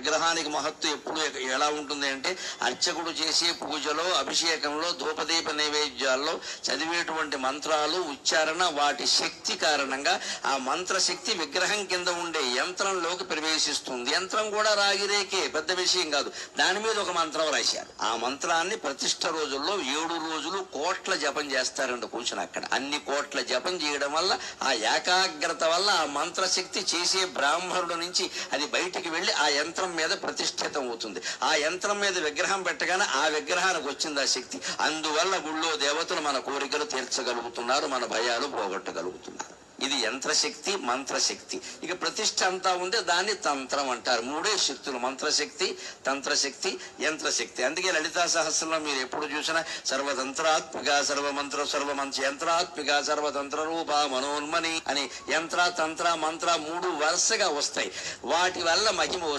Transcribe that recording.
విగ్రహానికి మహత్తు ఎప్పుడు ఎలా ఉంటుంది అంటే అర్చకుడు చేసే పూజలో, అభిషేకంలో, ధూపదీప నైవేద్యాల్లో చదివేటువంటి మంత్రాలు, ఉచ్చారణ, వాటి శక్తి కారణంగా ఆ మంత్రశక్తి విగ్రహం కింద ఉండే యంత్రంలోకి ప్రవేశిస్తుంది. యంత్రం కూడా రాగిరేకే, పెద్ద విషయం కాదు. దాని మీద ఒక మంత్రం రాశారు. ఆ మంత్రాన్ని ప్రతిష్ఠ రోజుల్లో 7 రోజులు కోట్ల జపం చేస్తారండి కూర్చుని అక్కడ. అన్ని కోట్ల జపం చేయడం వల్ల, ఆ ఏకాగ్రత వల్ల ఆ మంత్రశక్తి చేసే బ్రాహ్మణుడు నుంచి అది బయటికి వెళ్ళి ఆ యంత్రం మీద ప్రతిష్ఠితం అవుతుంది. ఆ యంత్రం మీద విగ్రహం పెట్టగానే ఆ విగ్రహానికి వచ్చింది ఆ శక్తి. అందువల్ల గుళ్ళో దేవతలు మన కోరికలు తీర్చగలుగుతున్నారు, మన భయాలు పోగొట్టగలుగుతున్నారు. ఇది యంత్రశక్తి, మంత్రశక్తి. ఇక ప్రతిష్ఠ అంతా ఉంది, దాన్ని తంత్రం అంటారు. 3 శక్తులు: మంత్రశక్తి, తంత్రశక్తి, యంత్రశక్తి. అందుకే లలితా సహస్రంలో మీరు ఎప్పుడు చూసినా సర్వతంత్రాత్మిక సర్వమంత్ర సర్వమంత్ర యంత్రాత్మిక సర్వతంత్ర రూప మనోన్మని అని యంత్ర, తంత్ర, మంత్ర 3 వరుసగా వస్తాయి. వాటి వల్ల మహిమ